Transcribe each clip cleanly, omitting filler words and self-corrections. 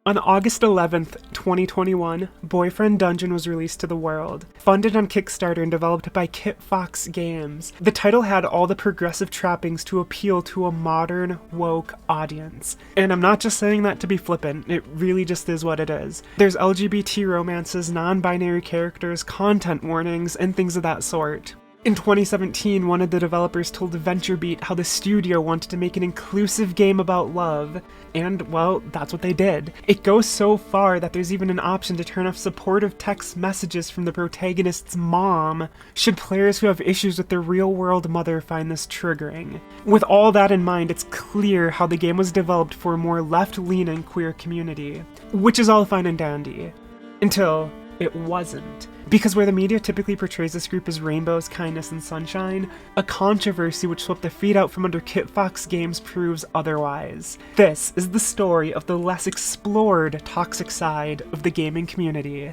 On August 11th, 2021, Boyfriend Dungeon was released to the world. Funded on Kickstarter and developed by Kitfox Games, the title had all the progressive trappings to appeal to a modern, woke audience. And I'm not just saying that to be flippant, it really just is what it is. There's LGBT romances, non-binary characters, content warnings, and things of that sort. In 2017, one of the developers told VentureBeat how the studio wanted to make an inclusive game about love, and, well, that's what they did. It goes so far that there's even an option to turn off supportive text messages from the protagonist's mom, should players who have issues with their real-world mother find this triggering. With all that in mind, it's clear how the game was developed for a more left-leaning queer community, which is all fine and dandy. Until it wasn't. Because where the media typically portrays this group as rainbows, kindness, and sunshine, a controversy which swept the feet out from under Kitfox Games proves otherwise. This is the story of the less explored toxic side of the gaming community.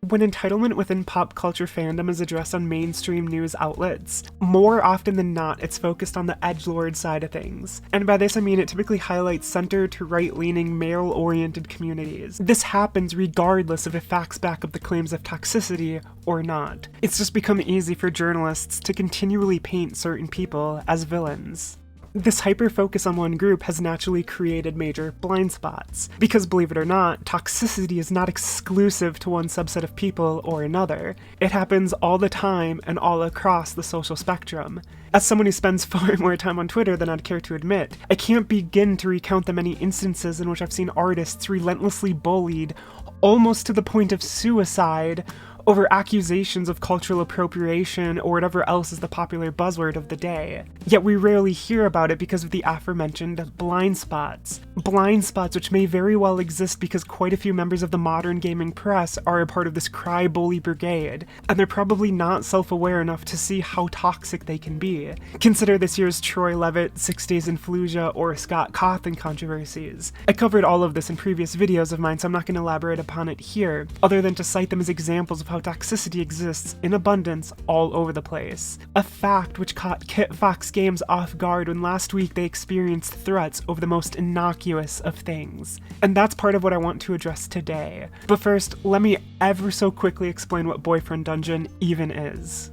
When entitlement within pop culture fandom is addressed on mainstream news outlets, more often than not it's focused on the edgelord side of things. And by this I mean it typically highlights center to right-leaning, male-oriented communities. This happens regardless of if facts back up the claims of toxicity or not. It's just become easy for journalists to continually paint certain people as villains. This hyper-focus on one group has naturally created major blind spots, because believe it or not, toxicity is not exclusive to one subset of people or another. It happens all the time and all across the social spectrum. As someone who spends far more time on Twitter than I'd care to admit, I can't begin to recount the many instances in which I've seen artists relentlessly bullied, almost to the point of suicide, over accusations of cultural appropriation or whatever else is the popular buzzword of the day. Yet we rarely hear about it because of the aforementioned blind spots. Blind spots which may very well exist because quite a few members of the modern gaming press are a part of this cry-bully brigade, and they're probably not self-aware enough to see how toxic they can be. Consider this year's Troy Levitt, 6 Days in Fallujah, or Scott Cawthon controversies. I covered all of this in previous videos of mine, so I'm not going to elaborate upon it here, other than to cite them as examples of how toxicity exists in abundance all over the place. A fact which caught Kitfox Games off guard when last week they experienced threats over the most innocuous of things. And that's part of what I want to address today. But first, let me ever so quickly explain what Boyfriend Dungeon even is.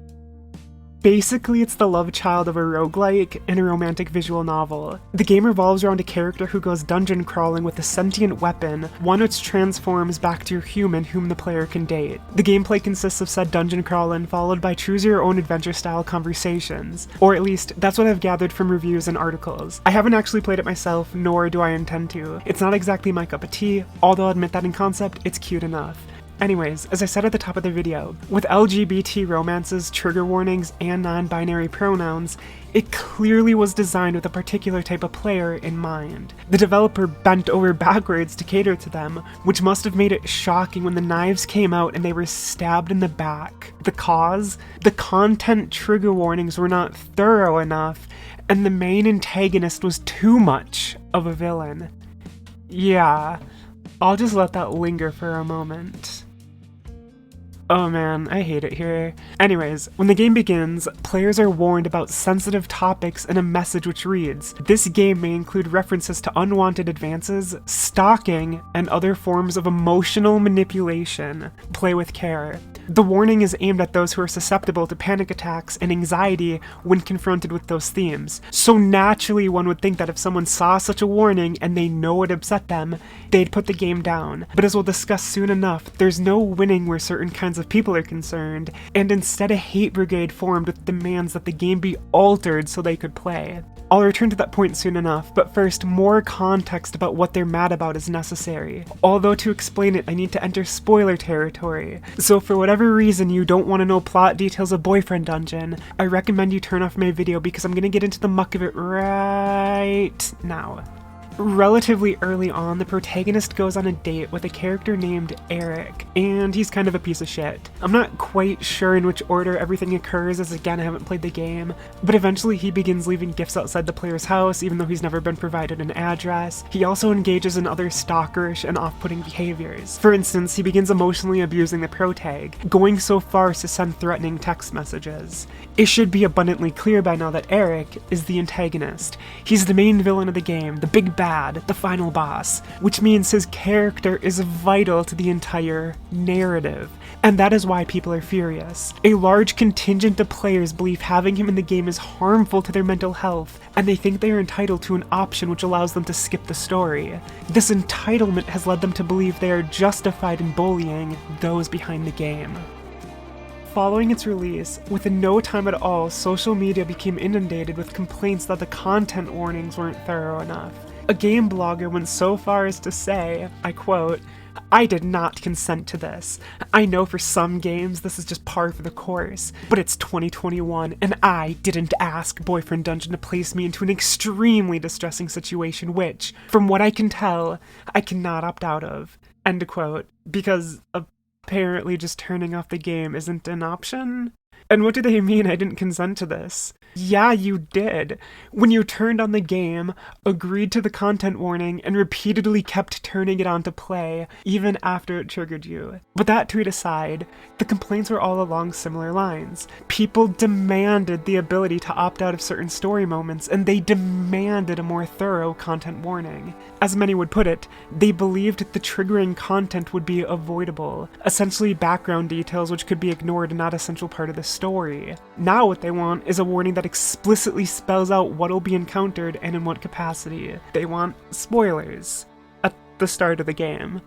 Basically, it's the love child of a roguelike and a romantic visual novel. The game revolves around a character who goes dungeon crawling with a sentient weapon, one which transforms back to a human whom the player can date. The gameplay consists of said dungeon crawling, followed by choose-your-own adventure-style conversations, or at least, that's what I've gathered from reviews and articles. I haven't actually played it myself, nor do I intend to. It's not exactly my cup of tea, although I'll admit that in concept, it's cute enough. Anyways, as I said at the top of the video, with LGBT romances, trigger warnings, and non-binary pronouns, it clearly was designed with a particular type of player in mind. The developer bent over backwards to cater to them, which must have made it shocking when the knives came out and they were stabbed in the back. The cause? The content trigger warnings were not thorough enough, and the main antagonist was too much of a villain. Yeah, I'll just let that linger for a moment. Oh man, I hate it here. Anyways, when the game begins, players are warned about sensitive topics and a message which reads, "This game may include references to unwanted advances, stalking, and other forms of emotional manipulation. Play with care." The warning is aimed at those who are susceptible to panic attacks and anxiety when confronted with those themes. So naturally one would think that if someone saw such a warning and they know it upset them, they'd put the game down. But as we'll discuss soon enough, there's no winning where certain kinds of people are concerned, and instead a hate brigade formed with demands that the game be altered so they could play. I'll return to that point soon enough, but first, more context about what they're mad about is necessary. Although to explain it, I need to enter spoiler territory, so for whatever reason you don't want to know plot details of Boyfriend Dungeon, I recommend you turn off my video because I'm gonna get into the muck of it right now. Relatively early on, the protagonist goes on a date with a character named Eric, and he's kind of a piece of shit. I'm not quite sure in which order everything occurs, as again I haven't played the game, but eventually he begins leaving gifts outside the player's house even though he's never been provided an address. He also engages in other stalkerish and off-putting behaviors. For instance, he begins emotionally abusing the protag, going so far as to send threatening text messages. It should be abundantly clear by now that Eric is the antagonist. He's the main villain of the game, the big bad, the final boss, which means his character is vital to the entire narrative. And that is why people are furious. A large contingent of players believe having him in the game is harmful to their mental health, and they think they are entitled to an option which allows them to skip the story. This entitlement has led them to believe they are justified in bullying those behind the game. Following its release, within no time at all, social media became inundated with complaints that the content warnings weren't thorough enough. A game blogger went so far as to say, I quote, "I did not consent to this. I know for some games this is just par for the course, but it's 2021 and I didn't ask Boyfriend Dungeon to place me into an extremely distressing situation which, from what I can tell, I cannot opt out of." End quote. Because apparently just turning off the game isn't an option? And what do they mean I didn't consent to this? Yeah, you did. When you turned on the game, agreed to the content warning, and repeatedly kept turning it on to play, even after it triggered you. But that tweet aside, the complaints were all along similar lines. People demanded the ability to opt out of certain story moments, and they demanded a more thorough content warning. As many would put it, they believed the triggering content would be avoidable, essentially background details which could be ignored and not a central part of the story. Now what they want is a warning that explicitly spells out what'll be encountered and in what capacity. They want spoilers at the start of the game.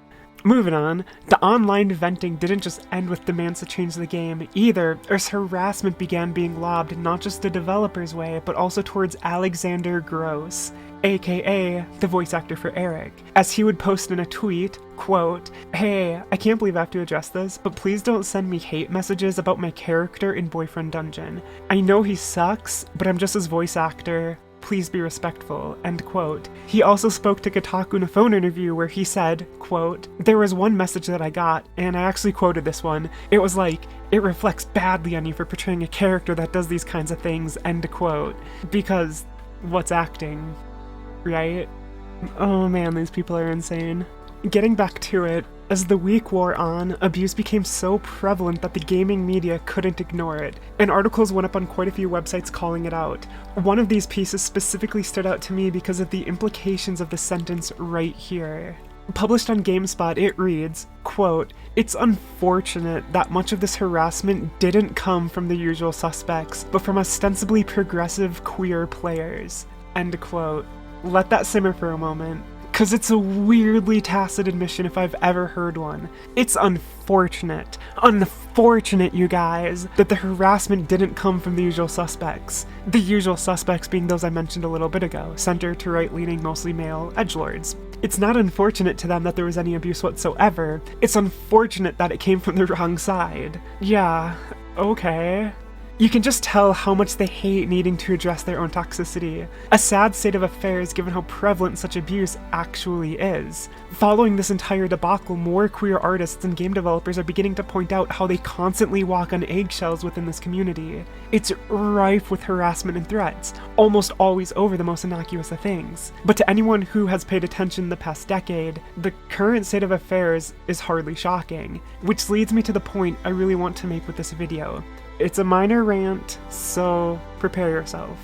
Moving on, the online venting didn't just end with demands to change the game either, as harassment began being lobbed not just the developer's way, but also towards Alexander Gross, aka the voice actor for Eric, as he would post in a tweet, quote, "Hey, I can't believe I have to address this, but please don't send me hate messages about my character in Boyfriend Dungeon. I know he sucks, but I'm just his voice actor. Please be respectful," end quote. He also spoke to Kotaku in a phone interview where he said, quote, "There was one message that I got, and I actually quoted this one. It was like, 'It reflects badly on you for portraying a character that does these kinds of things,' end quote. Because what's acting, right? Oh man, these people are insane. Getting back to it, as the week wore on, abuse became so prevalent that the gaming media couldn't ignore it, and articles went up on quite a few websites calling it out. One of these pieces specifically stood out to me because of the implications of the sentence right here. Published on GameSpot, it reads, quote, "It's unfortunate that much of this harassment didn't come from the usual suspects, but from ostensibly progressive queer players," end quote. Let that simmer for a moment, cause it's a weirdly tacit admission if I've ever heard one. It's unfortunate, you guys, that the harassment didn't come from the usual suspects. The usual suspects being those I mentioned a little bit ago, center to right-leaning, mostly male edgelords. It's not unfortunate to them that there was any abuse whatsoever, it's unfortunate that it came from the wrong side. Yeah, okay. You can just tell how much they hate needing to address their own toxicity. A sad state of affairs given how prevalent such abuse actually is. Following this entire debacle, more queer artists and game developers are beginning to point out how they constantly walk on eggshells within this community. It's rife with harassment and threats, almost always over the most innocuous of things. But to anyone who has paid attention the past decade, the current state of affairs is hardly shocking, which leads me to the point I really want to make with this video. It's a minor rant, so prepare yourself.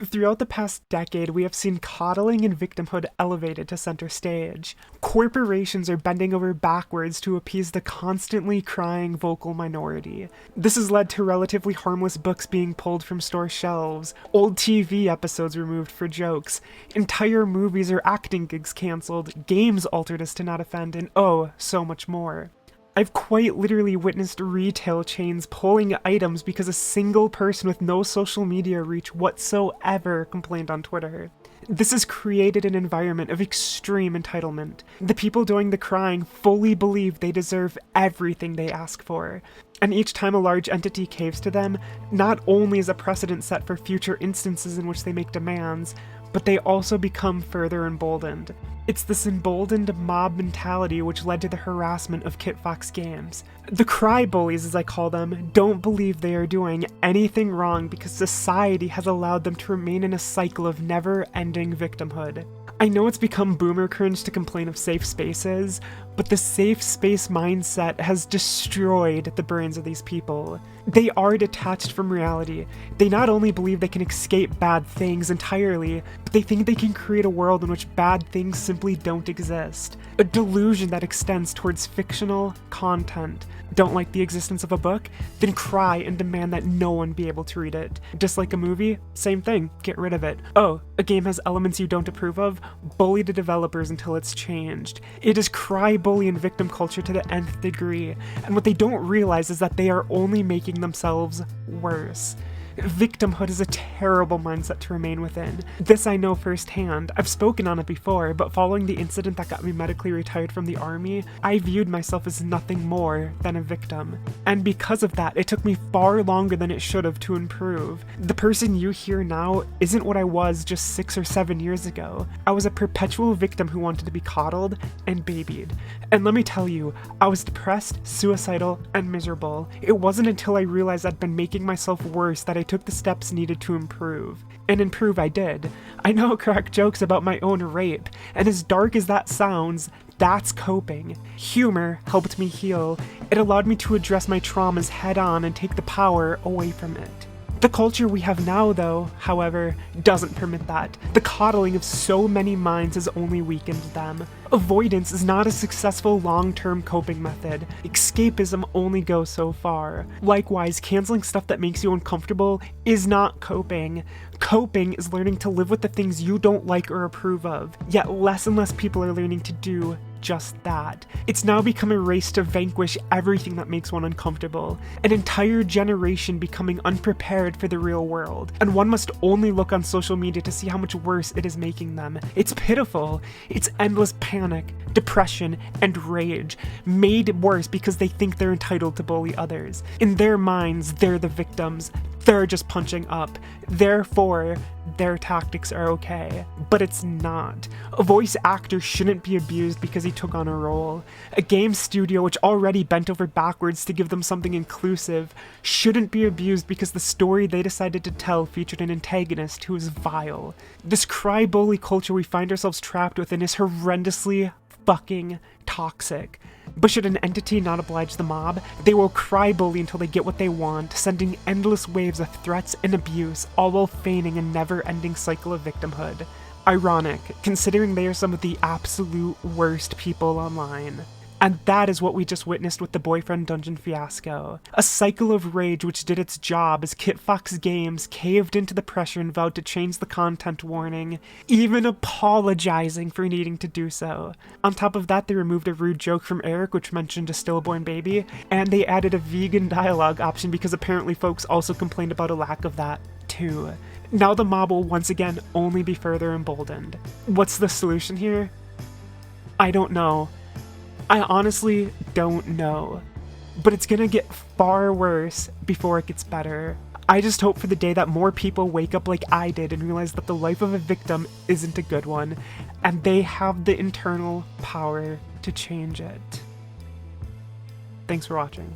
Throughout the past decade, we have seen coddling and victimhood elevated to center stage. Corporations are bending over backwards to appease the constantly crying vocal minority. This has led to relatively harmless books being pulled from store shelves, old TV episodes removed for jokes, entire movies or acting gigs cancelled, games altered as to not offend, and oh, so much more. I've quite literally witnessed retail chains pulling items because a single person with no social media reach whatsoever complained on Twitter. This has created an environment of extreme entitlement. The people doing the crying fully believe they deserve everything they ask for. And each time a large entity caves to them, not only is a precedent set for future instances in which they make demands, but they also become further emboldened. It's this emboldened mob mentality which led to the harassment of Kit Fox Games. The cry-bullies, as I call them, don't believe they are doing anything wrong because society has allowed them to remain in a cycle of never-ending victimhood. I know it's become boomer cringe to complain of safe spaces, but the safe space mindset has destroyed the brains of these people. They are detached from reality. They not only believe they can escape bad things entirely, but they think they can create a world in which bad things simply don't exist. A delusion that extends towards fictional content. Don't like the existence of a book? Then cry and demand that no one be able to read it. Dislike a movie? Same thing, get rid of it. Oh, a game has elements you don't approve of? Bully the developers until it's changed. It is cry, bully, and victim culture to the nth degree, and what they don't realize is that they are only making themselves worse. Victimhood is a terrible mindset to remain within. This I know firsthand. I've spoken on it before, but following the incident that got me medically retired from the army, I viewed myself as nothing more than a victim. And because of that, it took me far longer than it should have to improve. The person you hear now isn't what I was just 6 or 7 years ago. I was a perpetual victim who wanted to be coddled and babied. And let me tell you, I was depressed, suicidal, and miserable. It wasn't until I realized I'd been making myself worse that I took the steps needed to improve. And improve I did. I know I crack jokes about my own rape, and as dark as that sounds, that's coping. Humor helped me heal. It allowed me to address my traumas head on and take the power away from it. The culture we have now, though, however, doesn't permit that. The coddling of so many minds has only weakened them. Avoidance is not a successful long-term coping method. Escapism only goes so far. Likewise, canceling stuff that makes you uncomfortable is not coping. Coping is learning to live with the things you don't like or approve of, yet less and less people are learning to do just that. It's now become a race to vanquish everything that makes one uncomfortable, an entire generation becoming unprepared for the real world, and one must only look on social media to see how much worse it is making them. It's pitiful. It's endless panic, depression, and rage, made worse because they think they're entitled to bully others. In their minds, they're the victims. They're just punching up. Therefore, their tactics are okay. But it's not. A voice actor shouldn't be abused because he took on a role. A game studio which already bent over backwards to give them something inclusive shouldn't be abused because the story they decided to tell featured an antagonist who is vile. This cry-bully culture we find ourselves trapped within is horrendously fucking toxic. But should an entity not oblige the mob, they will cry-bully until they get what they want, sending endless waves of threats and abuse, all while feigning a never-ending cycle of victimhood. Ironic, considering they are some of the absolute worst people online. And that is what we just witnessed with the boyfriend dungeon fiasco. A cycle of rage which did its job as Kit Fox Games caved into the pressure and vowed to change the content warning, even apologizing for needing to do so. On top of that, they removed a rude joke from Eric which mentioned a stillborn baby, and they added a vegan dialogue option because apparently folks also complained about a lack of that too. Now the mob will once again only be further emboldened. What's the solution here? I don't know. I honestly don't know, but it's gonna get far worse before it gets better. I just hope for the day that more people wake up like I did and realize that the life of a victim isn't a good one, and they have the internal power to change it. Thanks for watching.